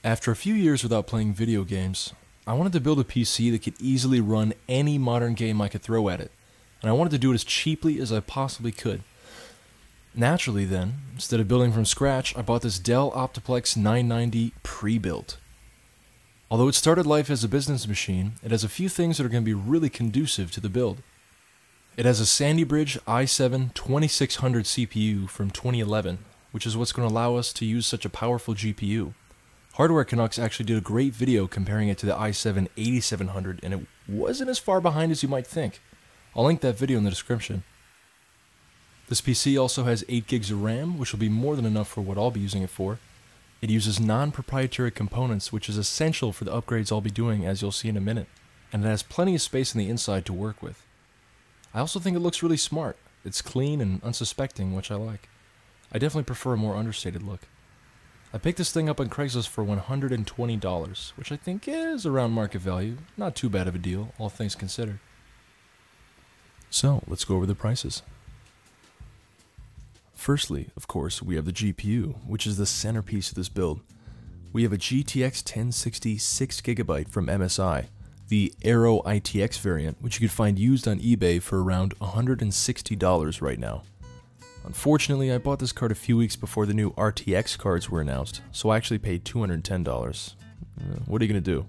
After a few years without playing video games, I wanted to build a PC that could easily run any modern game I could throw at it, and I wanted to do it as cheaply as I possibly could. Naturally then, instead of building from scratch, I bought this Dell Optiplex 990 pre-built. Although it started life as a business machine, it has a few things that are going to be really conducive to the build. It has a Sandy Bridge i7 2600 CPU from 2011, which is what's going to allow us to use such a powerful GPU. HardwareCanucks actually did a great video comparing it to the i7 8700, and it wasn't as far behind as you might think. I'll link that video in the description. This PC also has 8 gigs of RAM, which will be more than enough for what I'll be using it for. It uses non-proprietary components, which is essential for the upgrades I'll be doing, as you'll see in a minute, and it has plenty of space on the inside to work with. I also think it looks really smart. It's clean and unsuspecting, which I like. I definitely prefer a more understated look. I picked this thing up on Craigslist for $120, which I think is around market value. Not too bad of a deal, all things considered. So, let's go over the prices. Firstly, of course, we have the GPU, which is the centerpiece of this build. We have a GTX 1060 6GB from MSI, the AERO ITX variant, which you could find used on eBay for around $160 right now. Unfortunately, I bought this card a few weeks before the new RTX cards were announced, so I actually paid $210. What are you going to do?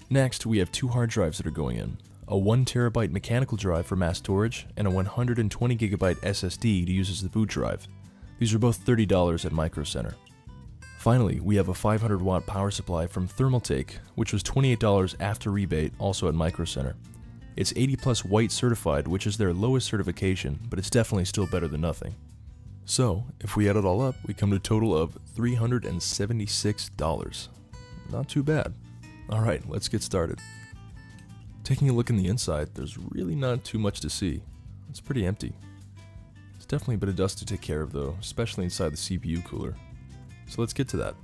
Next, we have 2 hard drives that are going in. A 1TB mechanical drive for mass storage, and a 120GB SSD to use as the boot drive. These are both $30 at Micro Center. Finally, we have a 500-watt power supply from Thermaltake, which was $28 after rebate, also at Micro Center. It's 80+ white certified, which is their lowest certification, but it's definitely still better than nothing. So, if we add it all up, we come to a total of $376. Not too bad. Alright, let's get started. Taking a look in the inside, there's really not too much to see. It's pretty empty. There's definitely a bit of dust to take care of though, especially inside the CPU cooler. So let's get to that.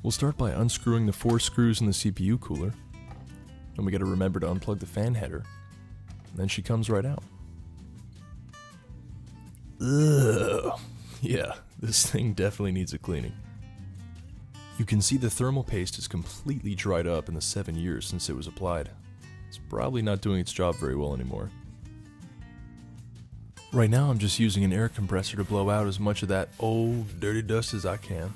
We'll start by unscrewing the 4 screws in the CPU cooler. Then we gotta remember to unplug the fan header. And then she comes right out. Ugh. Yeah, this thing definitely needs a cleaning. You can see the thermal paste is completely dried up in the 7 years since it was applied. It's probably not doing its job very well anymore. Right now I'm just using an air compressor to blow out as much of that old dirty dust as I can.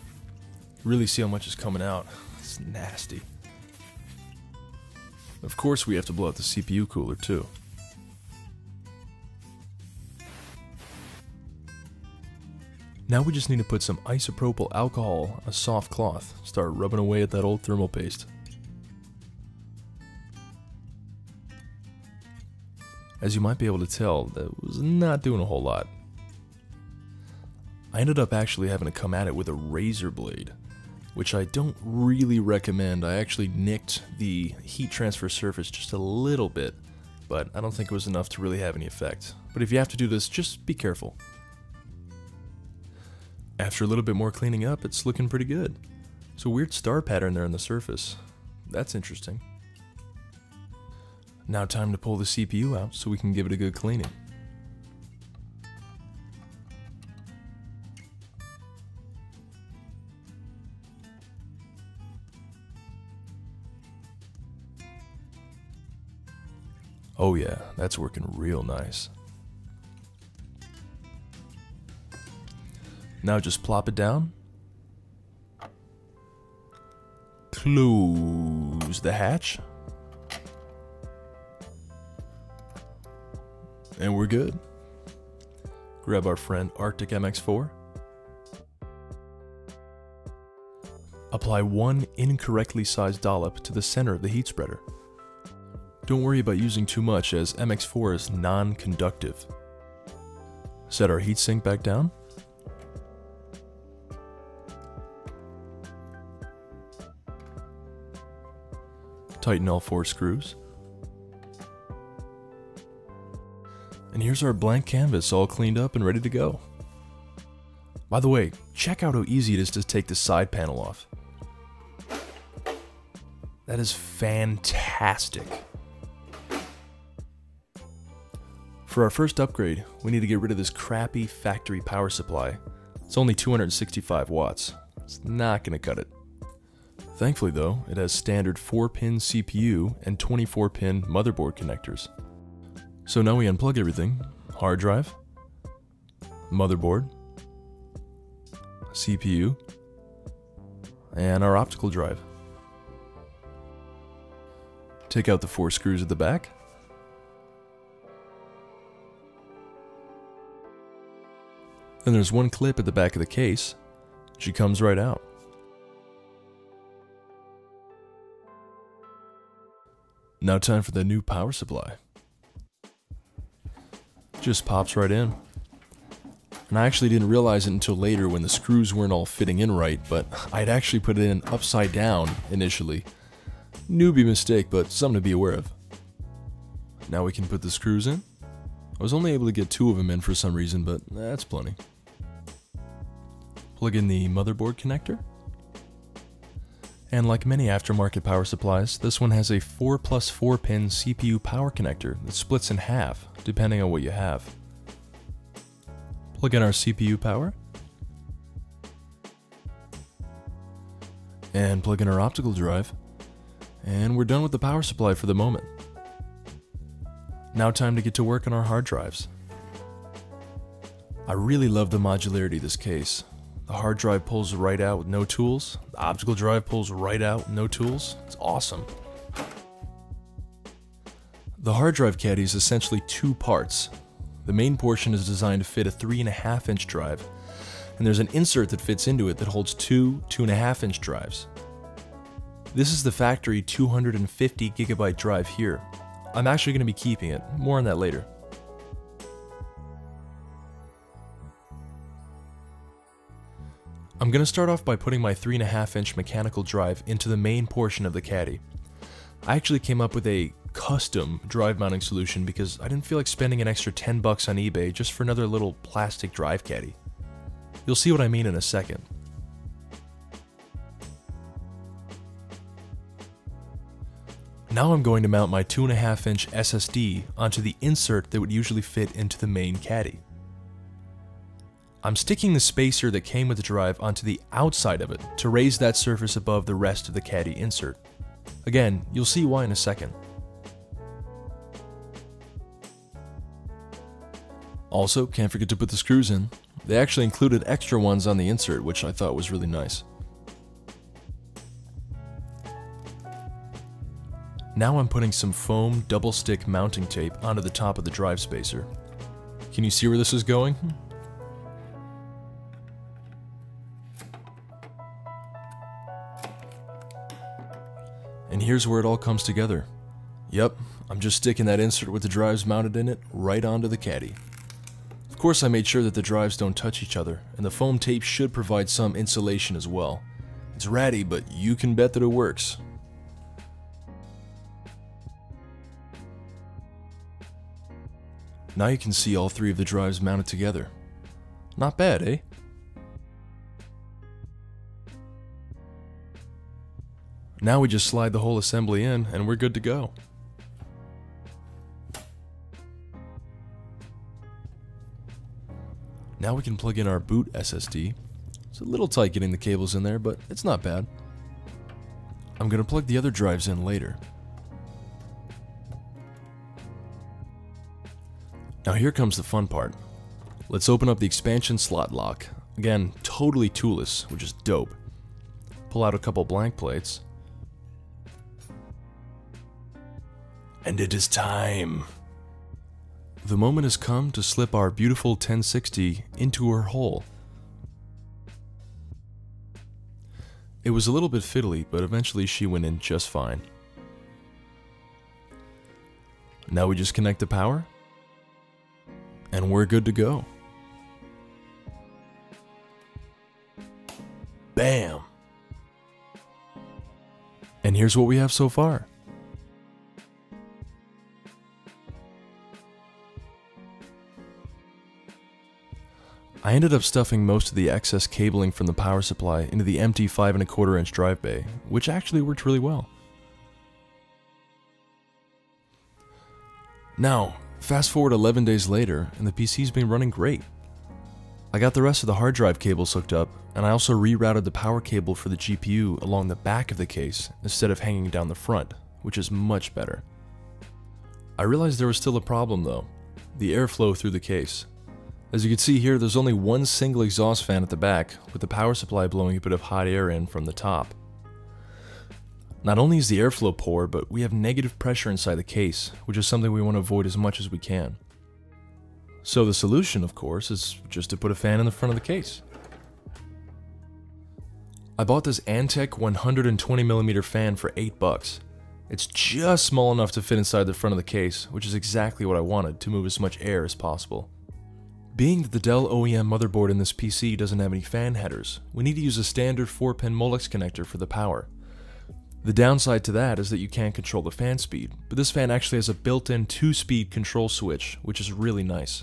Really see how much is coming out. It's nasty. Of course we have to blow out the CPU cooler too. Now we just need to put some isopropyl alcohol on a soft cloth, start rubbing away at that old thermal paste. As you might be able to tell, that was not doing a whole lot. I ended up actually having to come at it with a razor blade, which I don't really recommend. I actually nicked the heat transfer surface just a little bit, but I don't think it was enough to really have any effect. But if you have to do this, just be careful. After a little bit more cleaning up, it's looking pretty good. There's a weird star pattern there on the surface. That's interesting. Now time to pull the CPU out so we can give it a good cleaning. Oh yeah, that's working real nice. Now just plop it down. Close the hatch. And we're good. Grab our friend Arctic MX4. Apply 1 incorrectly sized dollop to the center of the heat spreader. Don't worry about using too much as MX4 is non-conductive. Set our heatsink back down. Tighten all 4 screws. And here's our blank canvas all cleaned up and ready to go. By the way, check out how easy it is to take the side panel off. That is fantastic. For our first upgrade, we need to get rid of this crappy factory power supply. It's only 265 watts. It's not going to cut it. Thankfully though, it has standard 4-pin CPU and 24-pin motherboard connectors. So now we unplug everything: hard drive, motherboard, CPU, and our optical drive. Take out the 4 screws at the back. Then there's one clip at the back of the case. She comes right out. Now time for the new power supply. Just pops right in. And I actually didn't realize it until later when the screws weren't all fitting in right, but I'd actually put it in upside down initially. Newbie mistake, but something to be aware of. Now we can put the screws in. I was only able to get 2 of them in for some reason, but that's plenty. Plug in the motherboard connector. And like many aftermarket power supplies, this one has a 4+4 pin CPU power connector that splits in half, depending on what you have. Plug in our CPU power. And plug in our optical drive. And we're done with the power supply for the moment. Now time to get to work on our hard drives. I really love the modularity of this case. The hard drive pulls right out with no tools. The optical drive pulls right out with no tools. It's awesome. The hard drive caddy is essentially 2 parts. The main portion is designed to fit a 3.5-inch drive, and there's an insert that fits into it that holds 2 2.5-inch drives. This is the factory 250 gigabyte drive here. I'm actually going to be keeping it. More on that later. I'm going to start off by putting my 3.5-inch mechanical drive into the main portion of the caddy. I actually came up with a custom drive mounting solution because I didn't feel like spending an extra $10 on eBay just for another little plastic drive caddy. You'll see what I mean in a second. Now I'm going to mount my 2.5-inch SSD onto the insert that would usually fit into the main caddy. I'm sticking the spacer that came with the drive onto the outside of it to raise that surface above the rest of the caddy insert. Again, you'll see why in a second. Also, can't forget to put the screws in. They actually included extra ones on the insert, which I thought was really nice. Now I'm putting some foam double-stick mounting tape onto the top of the drive spacer. Can you see where this is going? And here's where it all comes together. Yep, I'm just sticking that insert with the drives mounted in it right onto the caddy. Of course I made sure that the drives don't touch each other, and the foam tape should provide some insulation as well. It's ratty, but you can bet that it works. Now you can see all 3 of the drives mounted together. Not bad, eh? Now we just slide the whole assembly in and we're good to go. Now we can plug in our boot SSD. It's a little tight getting the cables in there, but it's not bad. I'm going to plug the other drives in later. Now here comes the fun part. Let's open up the expansion slot lock. Again, totally toolless, which is dope. Pull out a couple blank plates. And it is time. The moment has come to slip our beautiful 1060 into her hole. It was a little bit fiddly, but eventually she went in just fine. Now we just connect the power, and we're good to go. Bam! And here's what we have so far. I ended up stuffing most of the excess cabling from the power supply into the empty 5.25-inch drive bay, which actually worked really well. Now, fast forward 11 days later, and the PC's been running great. I got the rest of the hard drive cables hooked up, and I also rerouted the power cable for the GPU along the back of the case instead of hanging down the front, which is much better. I realized there was still a problem though, the airflow through the case. As you can see here, there's only one single exhaust fan at the back, with the power supply blowing a bit of hot air in from the top. Not only is the airflow poor, but we have negative pressure inside the case, which is something we want to avoid as much as we can. So the solution, of course, is just to put a fan in the front of the case. I bought this Antec 120mm fan for $8. It's just small enough to fit inside the front of the case, which is exactly what I wanted to move as much air as possible. Being that the Dell OEM motherboard in this PC doesn't have any fan headers, we need to use a standard 4-pin Molex connector for the power. The downside to that is that you can't control the fan speed, but this fan actually has a built-in 2-speed control switch, which is really nice.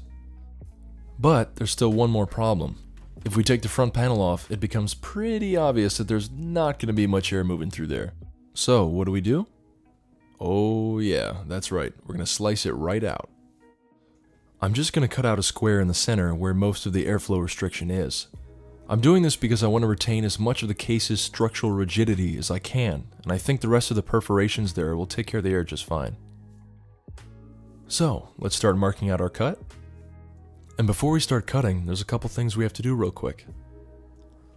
But there's still one more problem. If we take the front panel off, it becomes pretty obvious that there's not going to be much air moving through there. So what do? Oh yeah, that's right, we're going to slice it right out. I'm just going to cut out a square in the center where most of the airflow restriction is. I'm doing this because I want to retain as much of the case's structural rigidity as I can, and I think the rest of the perforations there will take care of the air just fine. So, let's start marking out our cut. And before we start cutting, there's a couple things we have to do real quick.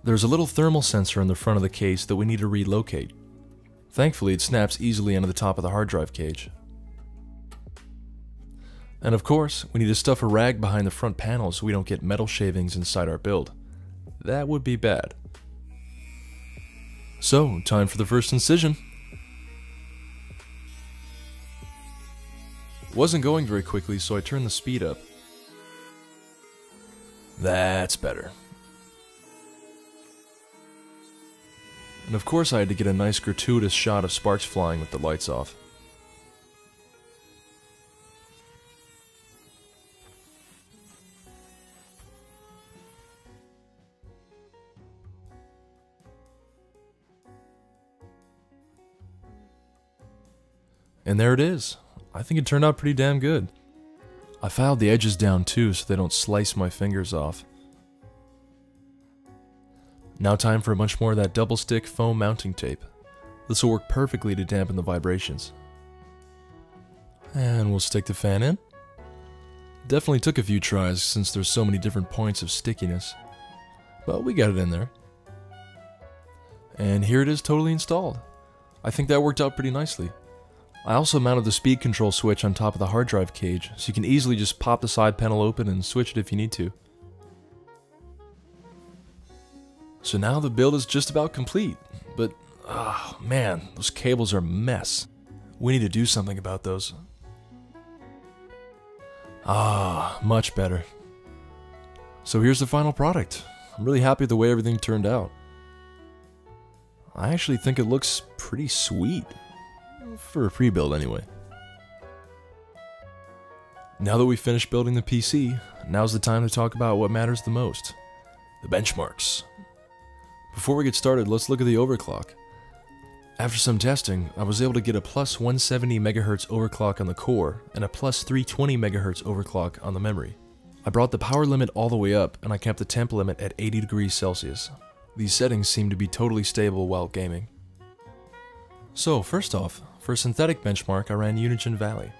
There's a little thermal sensor in the front of the case that we need to relocate. Thankfully, it snaps easily onto the top of the hard drive cage. And of course, we need to stuff a rag behind the front panel so we don't get metal shavings inside our build. That would be bad. So, time for the first incision. Wasn't going very quickly, so I turned the speed up. That's better. And of course I had to get a nice gratuitous shot of sparks flying with the lights off. And there it is. I think it turned out pretty damn good. I filed the edges down too so they don't slice my fingers off. Now time for a bunch more of that double stick foam mounting tape. This will work perfectly to dampen the vibrations. And we'll stick the fan in. Definitely took a few tries since there's so many different points of stickiness. But we got it in there. And here it is totally installed. I think that worked out pretty nicely. I also mounted the speed control switch on top of the hard drive cage, so you can easily just pop the side panel open and switch it if you need to. So now the build is just about complete, but oh man, those cables are a mess. We need to do something about those. Ah, much better. So here's the final product. I'm really happy with the way everything turned out. I actually think it looks pretty sweet. For a pre-build anyway. Now that we've finished building the PC, now's the time to talk about what matters the most. The benchmarks. Before we get started, let's look at the overclock. After some testing, I was able to get a plus 170 MHz overclock on the core and a plus 320 MHz overclock on the memory. I brought the power limit all the way up and I kept the temp limit at 80 degrees Celsius. These settings seem to be totally stable while gaming. So first off, for a synthetic benchmark I ran Unigine Valley.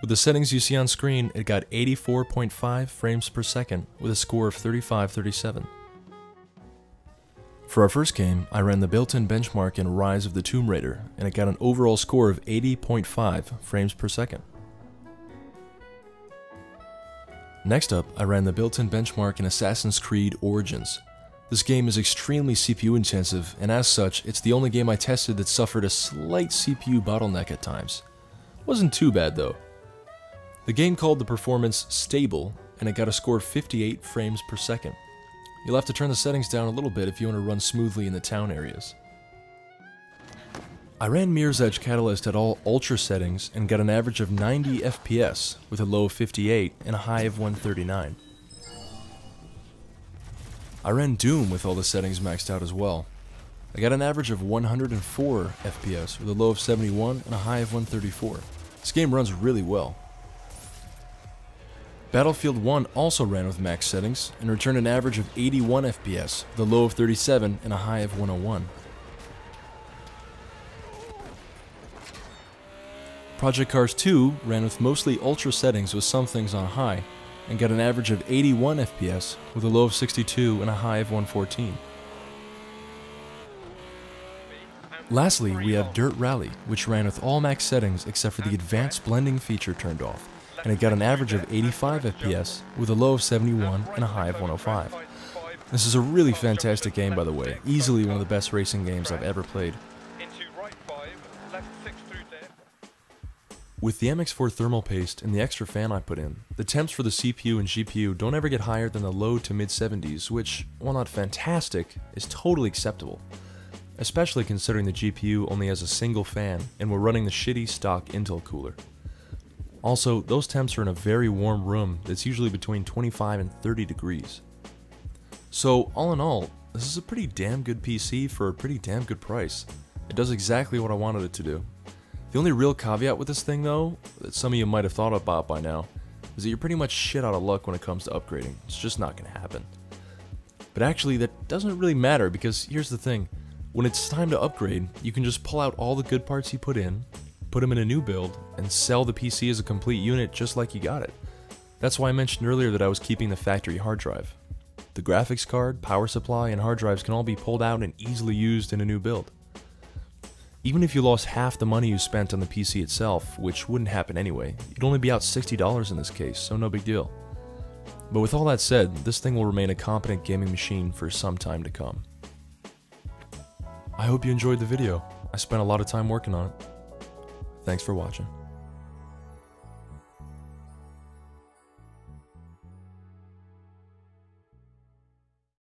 With the settings you see on screen, it got 84.5 frames per second with a score of 3537. For our first game, I ran the built-in benchmark in Rise of the Tomb Raider, and it got an overall score of 80.5 frames per second. Next up, I ran the built-in benchmark in Assassin's Creed Origins. This game is extremely CPU intensive, and as such, it's the only game I tested that suffered a slight CPU bottleneck at times. Wasn't too bad though. The game called the performance stable, and it got a score of 58 frames per second. You'll have to turn the settings down a little bit if you want to run smoothly in the town areas. I ran Mirror's Edge Catalyst at all ultra settings and got an average of 90 FPS with a low of 58 and a high of 139. I ran Doom with all the settings maxed out as well. I got an average of 104 FPS with a low of 71 and a high of 134. This game runs really well. Battlefield 1 also ran with max settings and returned an average of 81 FPS, with a low of 37 and a high of 101. Project Cars 2 ran with mostly ultra settings with some things on high, and got an average of 81 FPS with a low of 62 and a high of 114. Lastly, we have Dirt Rally, which ran with all max settings except for the advanced blending feature turned off, and it got an average of 85 FPS with a low of 71 and a high of 105. This is a really fantastic game, by the way, easily one of the best racing games I've ever played. With the MX4 thermal paste and the extra fan I put in, the temps for the CPU and GPU don't ever get higher than the low to mid 70s, which, while not fantastic, is totally acceptable. Especially considering the GPU only has a single fan and we're running the shitty stock Intel cooler. Also, those temps are in a very warm room that's usually between 25 and 30 degrees. So, all in all, this is a pretty damn good PC for a pretty damn good price. It does exactly what I wanted it to do. The only real caveat with this thing, though, that some of you might have thought about by now, is that you're pretty much shit out of luck when it comes to upgrading. It's just not going to happen. But actually, that doesn't really matter, because here's the thing. When it's time to upgrade, you can just pull out all the good parts you put them in a new build, and sell the PC as a complete unit just like you got it. That's why I mentioned earlier that I was keeping the factory hard drive. The graphics card, power supply, and hard drives can all be pulled out and easily used in a new build. Even if you lost half the money you spent on the PC itself, which wouldn't happen anyway, you'd only be out $60 in this case, so no big deal. But with all that said, this thing will remain a competent gaming machine for some time to come. I hope you enjoyed the video. I spent a lot of time working on it. Thanks for watching.